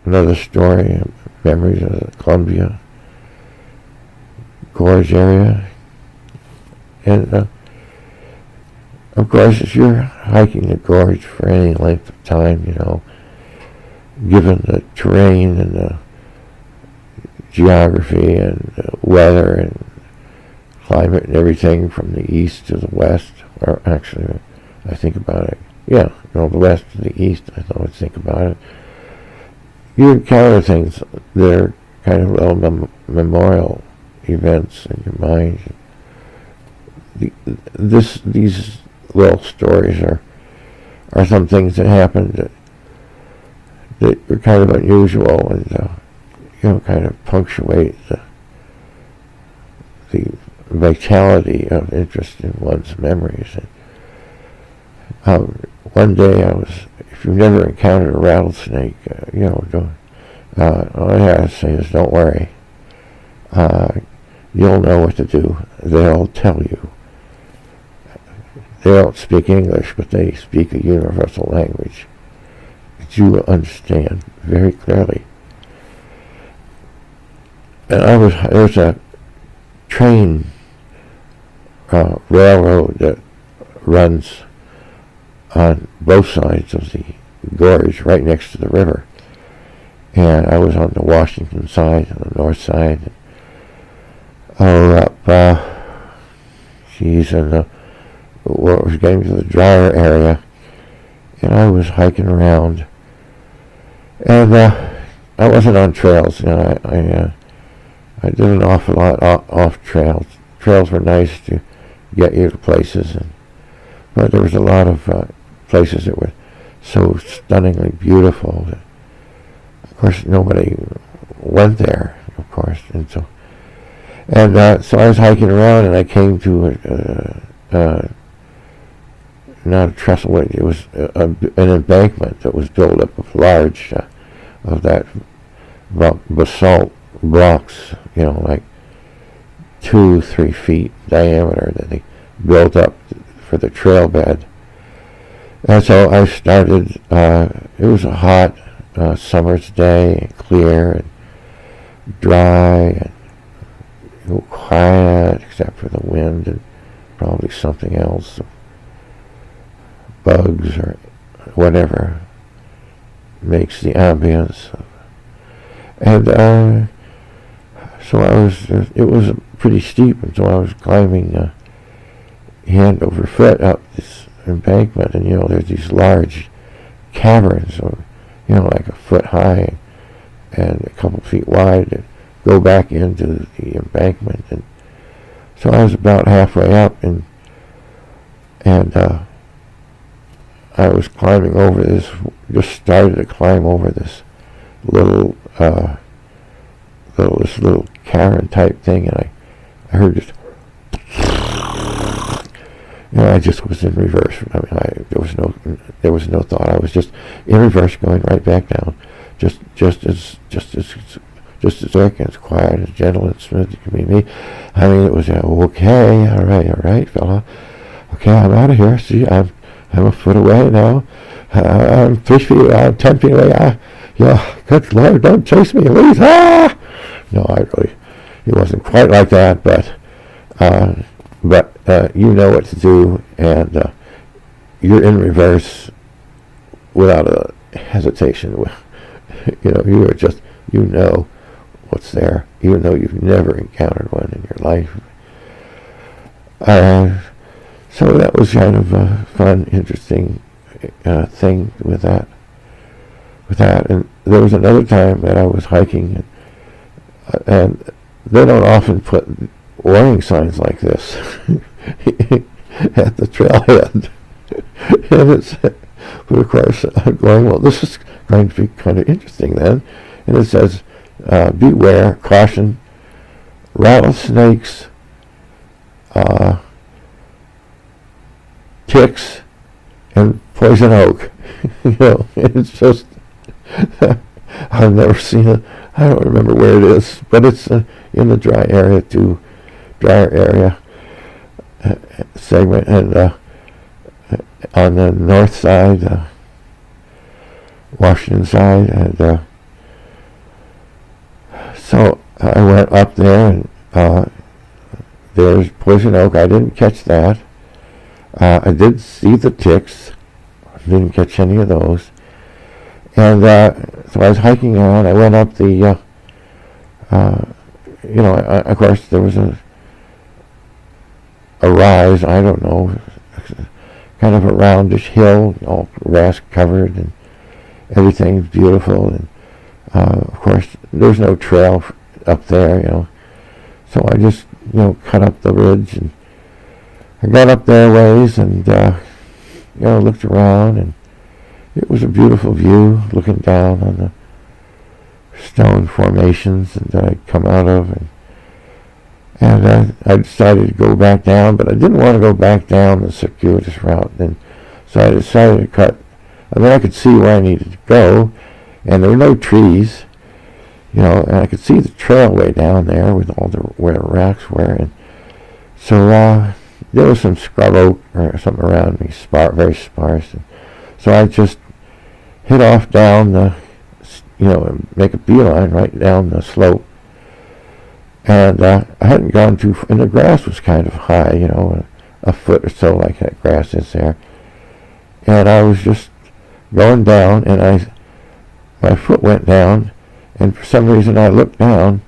another story, memories of the Columbia Gorge area. And of course, if you're hiking the gorge for any length of time, given the terrain and the geography and the weather and climate and everything from the east to the west, or actually, I think about it, the west to the east, I always think about it, you encounter things that are kind of little memorial events in your mind. These little stories are some things that happened that are kind of unusual and kind of punctuate the vitality of interest in one's memories. And, one day if you've never encountered a rattlesnake, all I have to say is don't worry. You'll know what to do. They'll tell you. They don't speak English, but they speak a universal language that you will understand very clearly. And there's a train railroad that runs on both sides of the gorge, right next to the river. And I was on the Washington side, on the north side. Up, and what was getting to the drier area, and I was hiking around, and I wasn't on trails. I did an awful lot off trails. Trails were nice to get you to places, but there was a lot of places that were so stunningly beautiful that, of course, nobody went there, of course, and so I was hiking around, and I came to not a trestle, it was an embankment that was built up of large, of that basalt blocks, like 2-3 feet diameter that they built up for the trail bed. And so I started, it was a hot summer's day, clear and dry and quiet except for the wind and probably something else, bugs or whatever makes the ambience. And so it was pretty steep, and so I was climbing hand over foot up this embankment, and there's these large caverns, like a foot high and a couple feet wide that go back into the embankment. And so I was about halfway up, and I was climbing over this, just started to climb over this little cavern type thing, and I heard just, I just was in reverse. I mean, there was no thought. I was just in reverse, going right back down, just as quick and as quiet, as gentle and smooth as it could be me. I mean, it was okay, all right, fella. Okay, I'm out of here. See, I'm a foot away now. I'm 3 feet. I'm 10 feet away. Good Lord, don't chase me, please. No, it wasn't quite like that, but you know what to do, and you're in reverse without a hesitation. You are just, what's there, even though you've never encountered one in your life. So that was kind of a fun, interesting thing with that. And there was another time that I was hiking, and they don't often put warning signs like this at the trailhead. But of course, I'm going, well, this is going to be kind of interesting then. And it says, beware, caution, rattlesnakes, ticks, and poison oak. It's just, I've never seen it. I don't remember where it is, but it's in the drier area segment, and on the north side, Washington side, and So I went up there, and there's poison oak. I didn't catch that. I did see the ticks. Didn't catch any of those. And so I was hiking around. I went up the, of course there was a rise. I don't know, kind of a roundish hill, all grass covered, and everything's beautiful. And of course there's no trail up there, So I just, cut up the ridge, and I got up there a ways, and looked around, and it was a beautiful view, looking down on the stone formations that I'd come out of, and I decided to go back down, but I didn't want to go back down the circuitous route, and so I decided to cut. I mean, I could see where I needed to go, and there were no trees, and I could see the trail way down there with where the rocks were, and so there was some scrub oak or something around me, very sparse, and so I just hit off down the, make a beeline right down the slope. And I hadn't gone too far, and the grass was kind of high, a foot or so like that grass is there. And I was just going down, and my foot went down, and for some reason I looked down,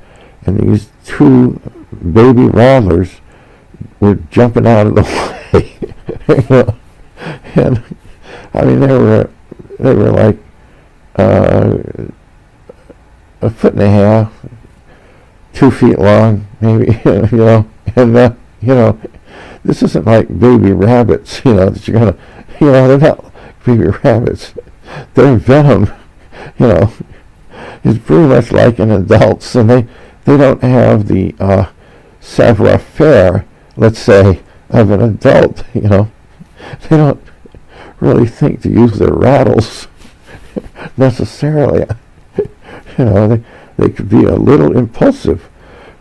and these two baby rattlers were jumping out of the way. And I mean, they were like a foot and a half, 2 feet long, maybe, and this isn't like baby rabbits, that you're gonna, they're not baby rabbits. Their venom, is pretty much like an adult's, and they don't have the savoir-faire, let's say, of an adult, They don't really think to use their rattles necessarily. They could be a little impulsive,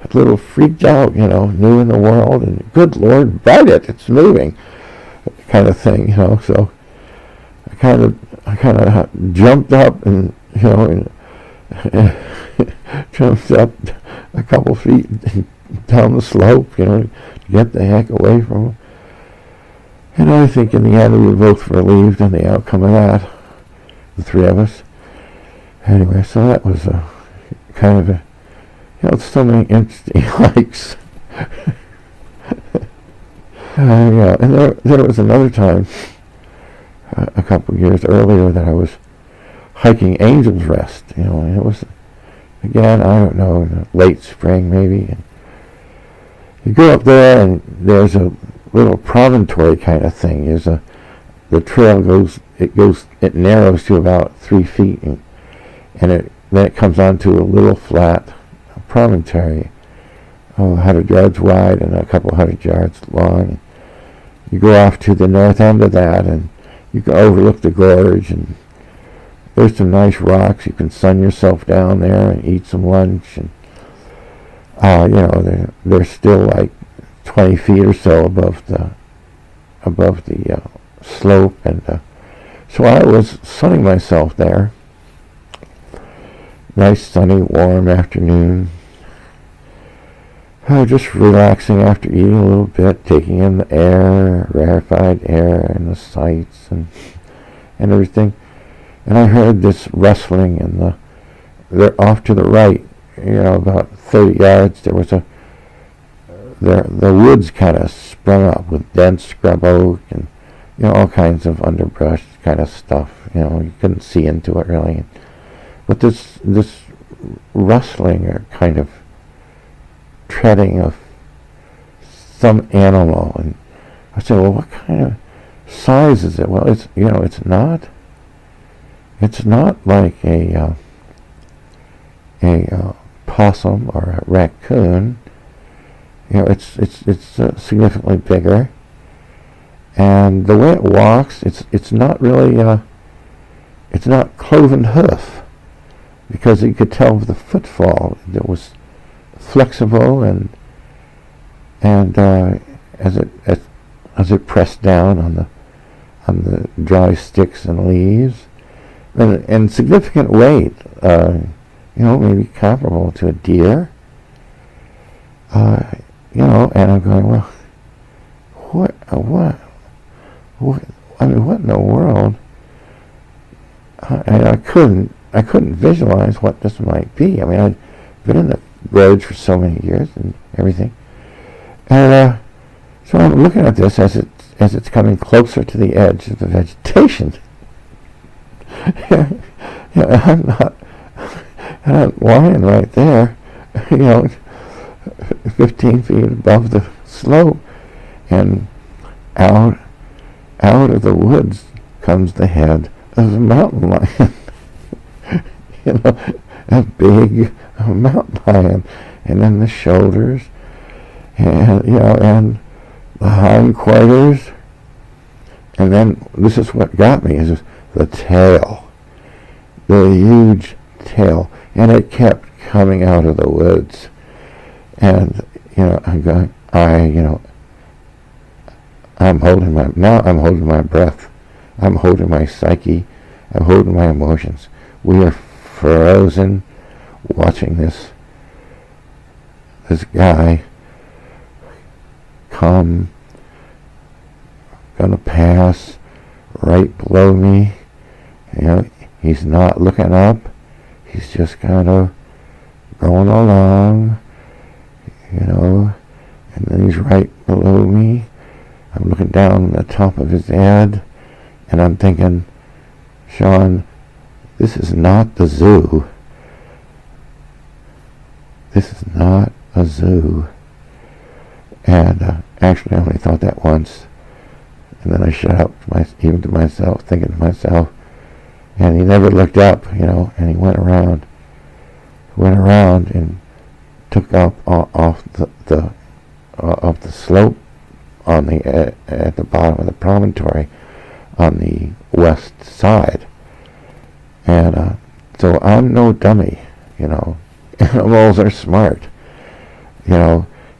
a little freaked out, new in the world, and good Lord, bite it, it's moving, kind of thing, So I kind of jumped up and jumped up a couple feet down the slope, to get the heck away from them. And I think in the end we were both relieved in the outcome of that, the three of us. Anyway, so that was a kind of so many interesting hikes. And there was another time, a couple of years earlier, that I was hiking Angel's Rest, and it was, again, I don't know, in the late spring maybe, and you go up there, and there's a little promontory kind of thing. The trail it narrows to about 3 feet, and then it comes onto a little flat promontory, 100 yards wide and a couple 100 yards long. You go off to the north end of that, and you can overlook the gorge, and there's some nice rocks. You can sun yourself down there and eat some lunch, and they're still like 20 feet or so above the slope, and so I was sunning myself there. Nice sunny warm afternoon, just relaxing after eating a little bit, taking in the air, rarefied air, and the sights and everything. And I heard this rustling, and they're off to the right, about 30 yards. There was the woods kind of sprung up with dense scrub oak and all kinds of underbrush kind of stuff. You couldn't see into it really, but this rustling or kind of treading of some animal, and I said, well, what kind of size is it? Well, it's not like a possum or a raccoon. It's significantly bigger, and the way it walks, it's not really it's not cloven hoof, because you could tell with the footfall it was flexible, and as it pressed down on the dry sticks and leaves, and significant weight. maybe comparable to a deer. And I'm going, well, what, I mean, what in the world? I couldn't visualize what this might be. I mean, I'd been in the Gorge for so many years and everything. And so I'm looking at this as it's coming closer to the edge of the vegetation. I'm lying right there, 15 feet above the slope, and out of the woods comes the head of a mountain lion. A big mountain lion, and then the shoulders, and and the hindquarters, and then this is what got me, is the tail, the huge tail, and it kept coming out of the woods, and I'm going, I'm holding my breath, I'm holding my psyche, I'm holding my emotions. We are frozen watching this guy come, gonna pass right below me. He's not looking up, he's just kind of going along, and then he's right below me. I'm looking down the top of his head, and I'm thinking, Sean, this is not the zoo. This is not a zoo. And actually, I only thought that once, and then I shut up even to myself, thinking to myself. And he never looked up, and he went around and took up off the slope on the at the bottom of the promontory on the west side. And so I'm no dummy, Animals are smart. He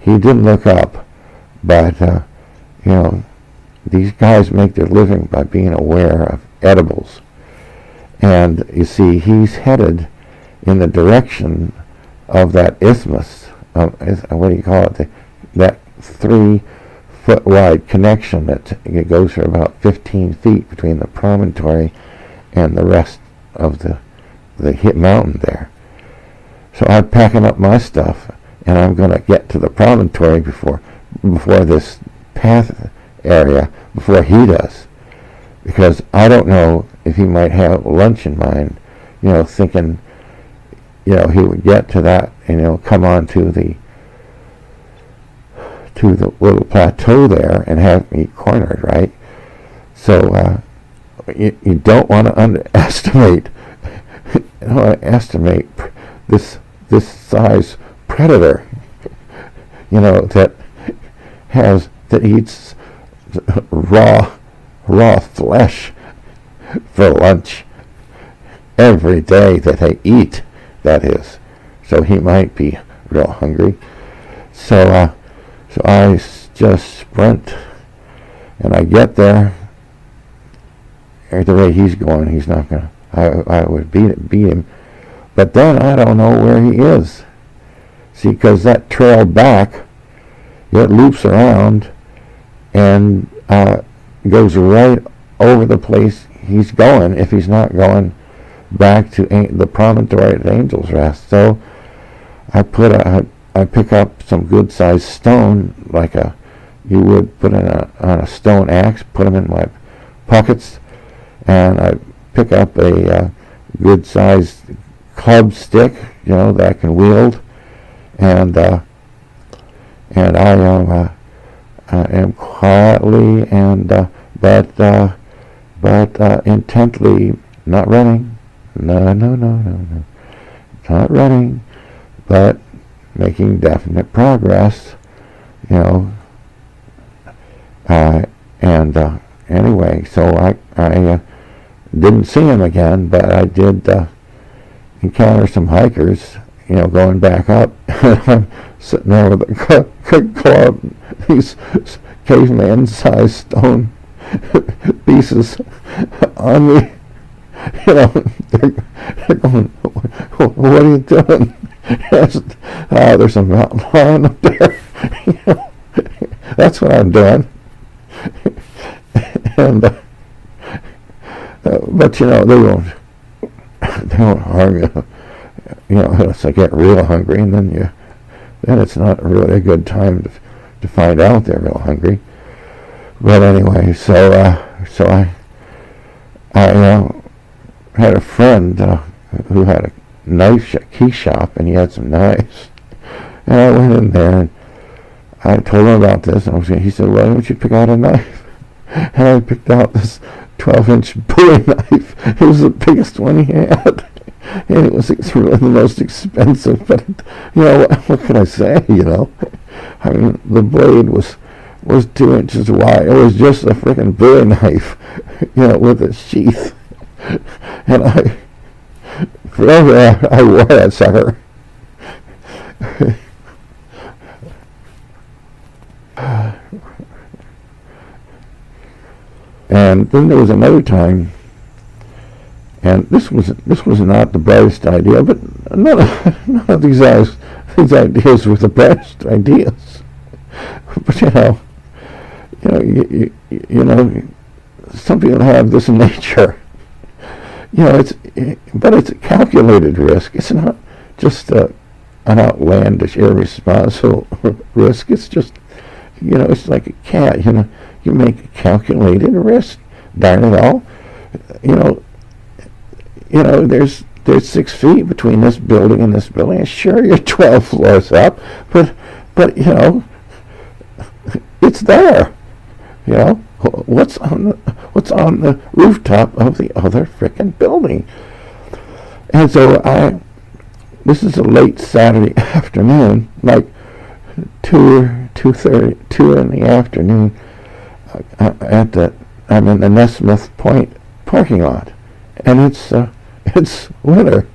didn't look up, but these guys make their living by being aware of edibles. And you see, he's headed in the direction of that isthmus, what do you call it, that 3-foot wide connection that it goes for about 15 feet between the promontory and the rest of the mountain there. So I'm packing up my stuff, and I'm going to get to the promontory before this path area, before he does, because I don't know if he might have lunch in mind, thinking, he would get to that, come on to the little plateau there and have me cornered, right? So you don't want to underestimate, this size predator, that eats raw flesh for lunch every day that they eat, that is. So he might be real hungry. So I just sprint, and I get there. The way he's going, he's not gonna. I would beat him, but then I don't know where he is. See, because that trail back, it loops around and goes right over the place he's going, if he's not going back to the promontory at Angel's Rest. So I pick up some good sized stone, like you would put on a stone axe, put them in my pockets, and I pick up a good sized club stick, that I can wield, and I am quietly and but intently, not running, no, not running, but making definite progress, anyway, so I didn't see him again, but I did encounter some hikers, going back up. I'm sitting there with a club, these caveman-sized stone pieces on me, they're going, what are you doing? Oh, there's a mountain lion up there. That's what I'm doing. And but they won't harm you. Unless I get real hungry, and then it's not really a good time to find out they're real hungry. But anyway, so I had a friend who had a key shop, and he had some knives. And I went in there, and I told him about this, and he said, "Why don't you pick out a knife?" And I picked out this 12-inch Bowie knife. It was the biggest one he had, and it was really the most expensive. But what can I say? I mean, the blade was 2 inches wide. It was just a freaking Bowie knife, with a sheath. And forever I wore that sucker. And then there was another time, and this was not the brightest idea, but none of these ideas were the brightest ideas. But something that have this nature, but it's a calculated risk. It's not just an outlandish, irresponsible risk. It's just, it's like a cat. You make a calculated risk. Darn it all. There's 6 feet between this building and this building. And sure, you're 12 floors up, but it's there. What's on the rooftop of the other frickin' building? And so this is a late Saturday afternoon, like 2 in the afternoon. I'm in the Nesmith Point parking lot, and it's winter.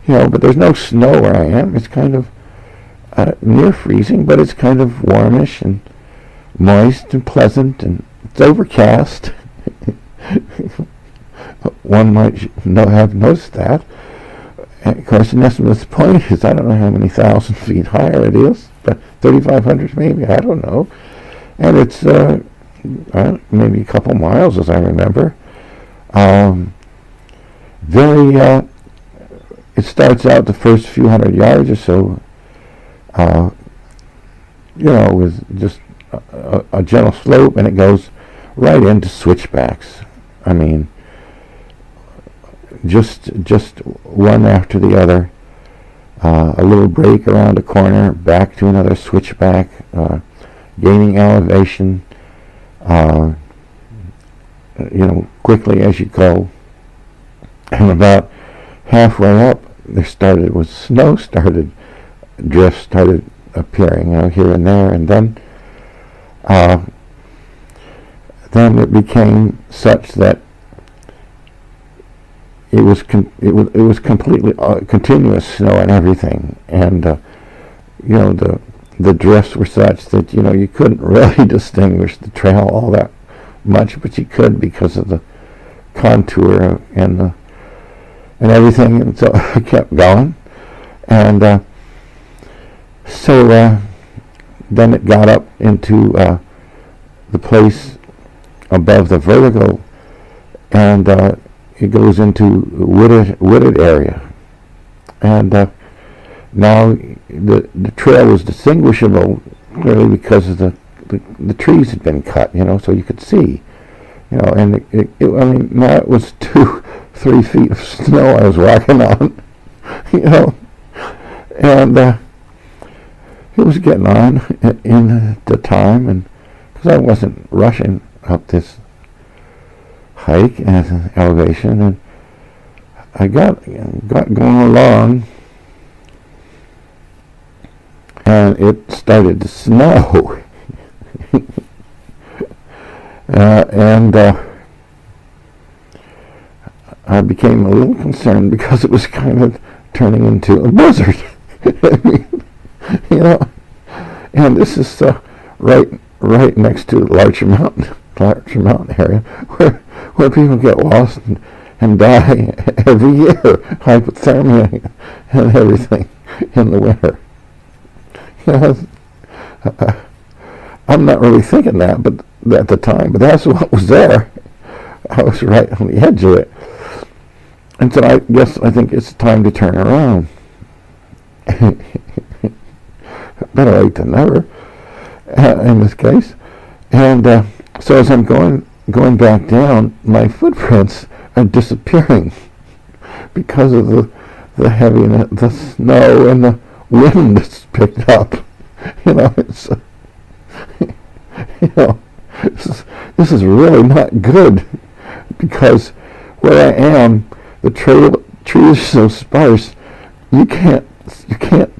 But there's no snow where I am. It's kind of near freezing, but it's kind of warmish and moist and pleasant, and it's overcast. One might have noticed that. And of course, Nesmith Point is, I don't know how many thousand feet higher it is, but 3,500 maybe, I don't know. And it's maybe a couple miles, as I remember. It starts out the first few hundred yards or so, with just a gentle slope, and it goes right into switchbacks. I mean, just one after the other. A little break around a corner, back to another switchback, gaining elevation, quickly as you go. And about halfway up, snow drifts started appearing, here and there, and then it became such that it was completely continuous snow and everything, and the drifts were such that you couldn't really distinguish the trail all that much, but you could because of the contour and everything. And so I kept going, and so then it got up into the place above the vertical, and it goes into wooded area, and now the trail was distinguishable clearly because of the trees had been cut, so you could see, and now it was 2-3 feet of snow I was walking on, and it was getting on in the time, and because I wasn't rushing up this hike and elevation, and I got going along, and it started to snow. And I became a little concerned because it was kind of turning into a blizzard. I mean, and this is right next to Larcher Mountain area, where people get lost and die every year, hypothermia and everything in the winter. You know, I'm not really thinking that, but at the time, but that's what was there. I was right on the edge of it. And so I think it's time to turn around. Better late than never, in this case. And so as I'm going back down, my footprints are disappearing because of the heaviness, the snow, and the wind that's picked up. You know, it's this is really not good, because where I am, the trees are so sparse, you can't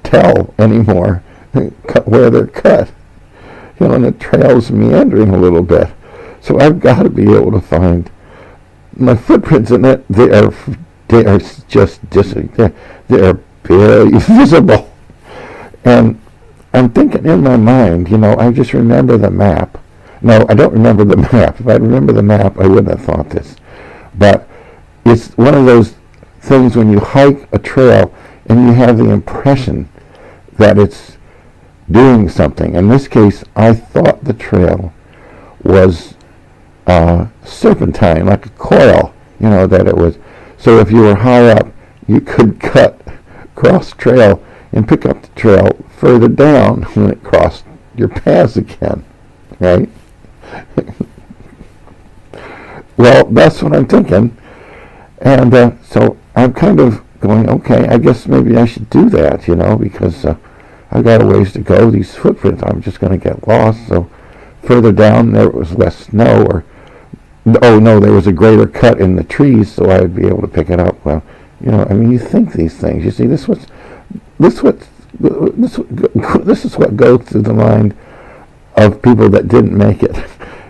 tell anymore where they're cut. You know, and the trail's meandering a little bit. So I've got to be able to find my footprints in it. They are just they are barely visible. And I'm thinking in my mind, you know, I just remember the map. No, I don't remember the map. If I remember the map, I wouldn't have thought this. But it's one of those things when you hike a trail and you have the impression that it's doing something. In this case, I thought the trail was serpentine, like a coil, you know, that it was. So if you were high up, you could cut cross trail and pick up the trail further down when it crossed your paths again, right? Well, that's what I'm thinking. And so I'm kind of going, okay, I guess maybe I should do that, you know, because I've got a ways to go. These footprints, I'm just going to get lost. So further down, there was less snow, or, oh no, there was a greater cut in the trees, so I would be able to pick it up. Well, you know, I mean, you think these things. You see, this is what goes through the mind of people that didn't make it,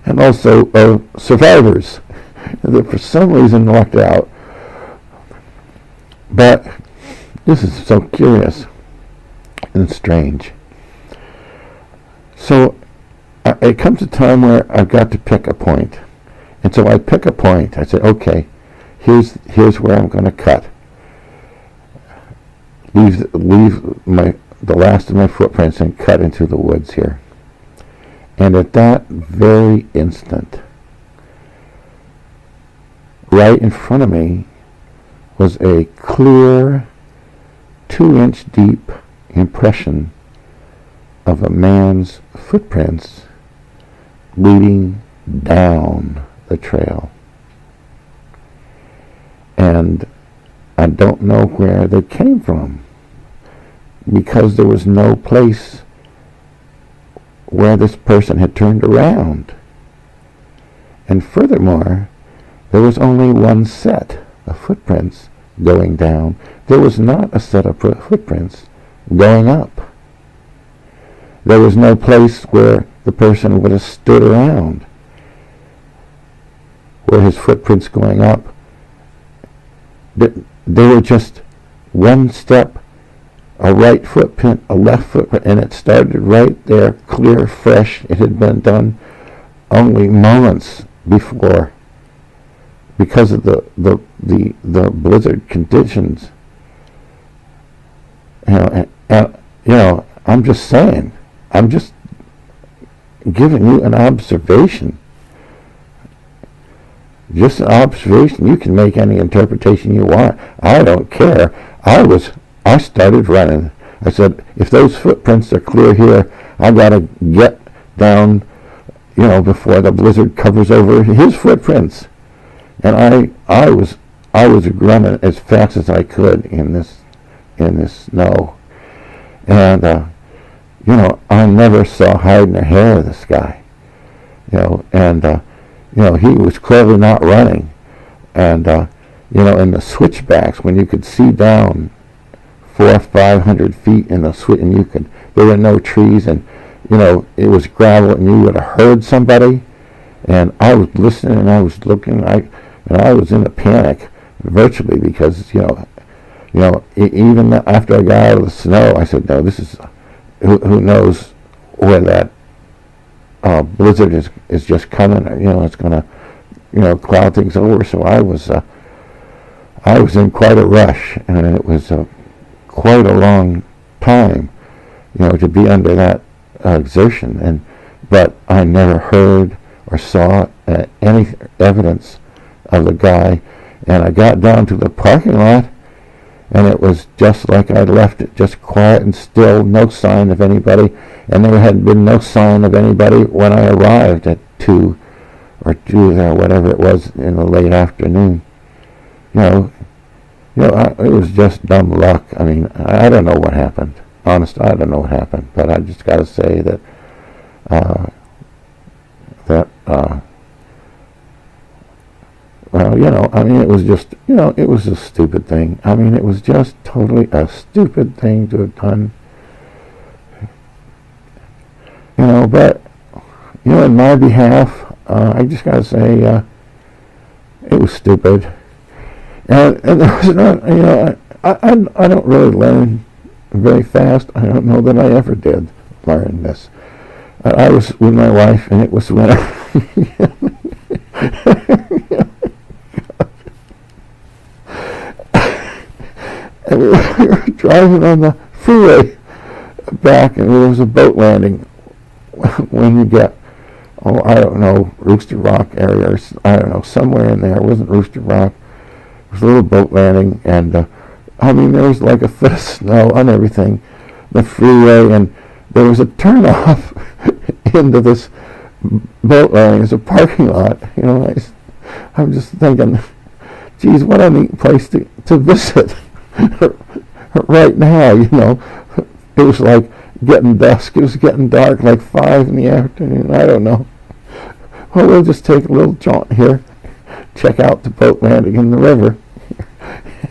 and also of survivors that for some reason lucked out. But this is so curious and strange. So it comes a time where I've got to pick a point. And so I pick a point. I say, okay, here's where I'm going to cut. Leave the last of my footprints and cut into the woods here. And at that very instant, right in front of me was a clear 2-inch deep impression of a man's footprints leading down the trail. And I don't know where they came from, because there was no place where this person had turned around. And furthermore, there was only one set of footprints going down. There was not a set of footprints going up. There was no place where the person would have stood around, where his footprints going up. They were just one step, a right footprint, a left footprint, and it started right there, clear, fresh. It had been done only moments before, because of the blizzard conditions. You know, I'm just saying, I'm just giving you an observation. Just an observation. You can make any interpretation you want. I don't care. I started running. I said, if those footprints are clear here, I gotta get down, you know, before the blizzard covers over his footprints. And I was running as fast as I could in this snow. And you know, I never saw hide nor hair of this guy. You know, and you know, he was clearly not running. And you know, in the switchbacks, when you could see down 400 or 500 feet in the switch, and there were no trees, and you know, it was gravel, and you would have heard somebody. And I was listening, and I was looking, and I was in a panic virtually, because you know, even after I got out of the snow, I said, no, this is, who knows where that blizzard is just coming, or, you know, it's going to, you know, cloud things over. So I was I was in quite a rush, and it was quite a long time, to be under that exertion. But I never heard or saw any evidence of the guy. And I got down to the parking lot, and it was just like I'd left it, just quiet and still, no sign of anybody. And there had been no sign of anybody when I arrived at 2 or 2 or whatever it was in the late afternoon. It was just dumb luck. I mean, I don't know what happened. Honest, I don't know what happened. But I just got to say that it was just, it was a stupid thing. I mean, it was just totally a stupid thing to have done. But, in my behalf, I just got to say, it was stupid. And there was not, I don't really learn very fast. I don't know that I ever did learn this. I was with my wife, and it was when and we were driving on the freeway back, and there was a boat landing when you get, I don't know, Rooster Rock area, or I don't know, somewhere in there. It wasn't Rooster Rock. It was a little boat landing, and there was like a foot of snow on everything, the freeway, and there was a turnoff into this boat landing. It's a parking lot. I'm just thinking, geez, what a neat place to visit right now. It was like getting dusk. It was getting dark, like 5 in the afternoon. I don't know. Well, we'll just take a little jaunt here, check out the boat landing in the river.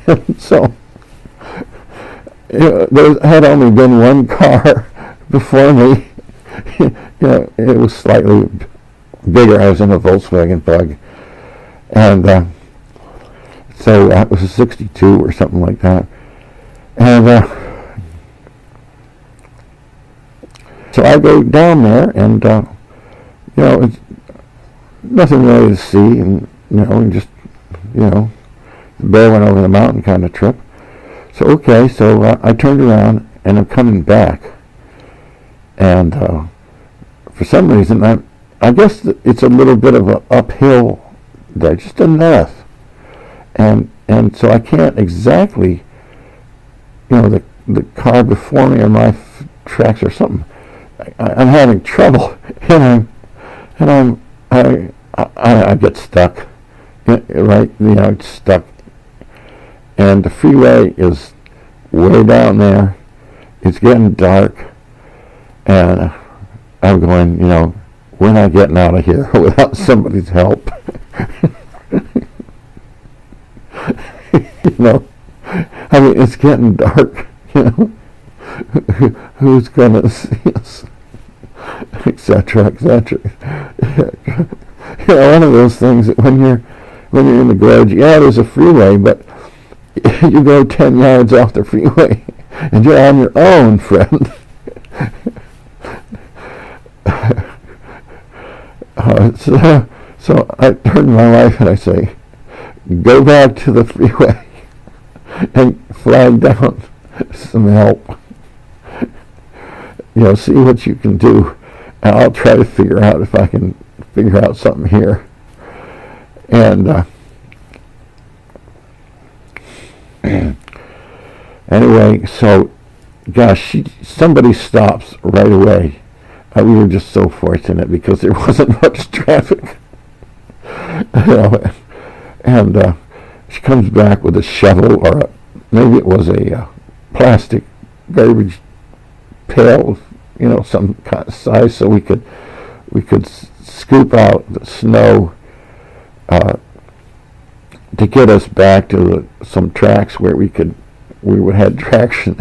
And so there had only been one car before me. It was slightly bigger. I was in a Volkswagen Bug, and so that was a 62 or something like that. And so I go down there, and it's nothing really to see, and just the bear went over the mountain kind of trip. So okay, so I turned around, and I'm coming back, and for some reason I guess it's a little bit of an uphill there, just enough, and so I can't exactly, the car before me or my tracks or something. I'm having trouble, and I get stuck, right? It's stuck, and the freeway is way down there. It's getting dark, and I'm going, we're not getting out of here without somebody's help. It's getting dark. Who's gonna see us, etc., etc. One of those things that when you're in the Gorge, there's a freeway, but you go 10 yards off the freeway and you're on your own, friend. So I turn to my wife and I say, go back to the freeway and flag down some help. See what you can do, and I'll try to figure out if I can figure out something here. And anyway, so gosh, somebody stops right away. We were just so fortunate because there wasn't much traffic. And she comes back with a shovel, or maybe it was a plastic garbage pail, some kind of size, so we could scoop out the snow to get us back to some tracks where we would have traction.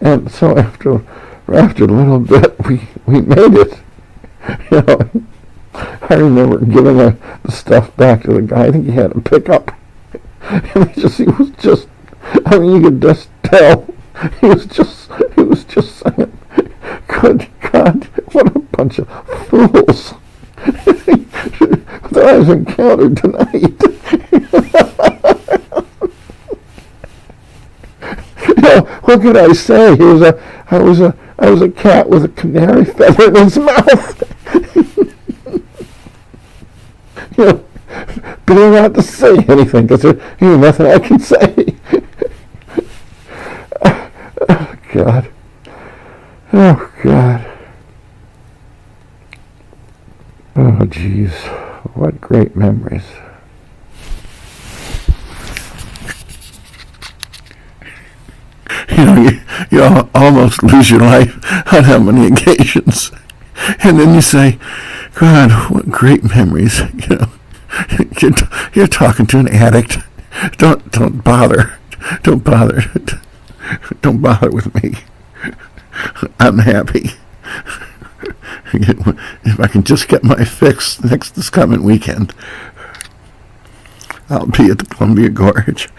And so after a little bit, we made it. I remember giving the stuff back to the guy. I think he had a pickup, and he was just. You could just tell he was just saying, "Good God, what a bunch of fools!" that I've encountered tonight. What could I say? I was a cat with a canary feather in his mouth. Better not to say anything, because there's nothing I can say. Oh, God. Oh, God. Oh, jeez. What great memories. You almost lose your life on how many occasions. And then you say, God, what great memories. You're talking to an addict. Don't bother. Don't bother. Don't bother with me. I'm happy. If I can just get my fix this coming weekend, I'll be at the Columbia Gorge.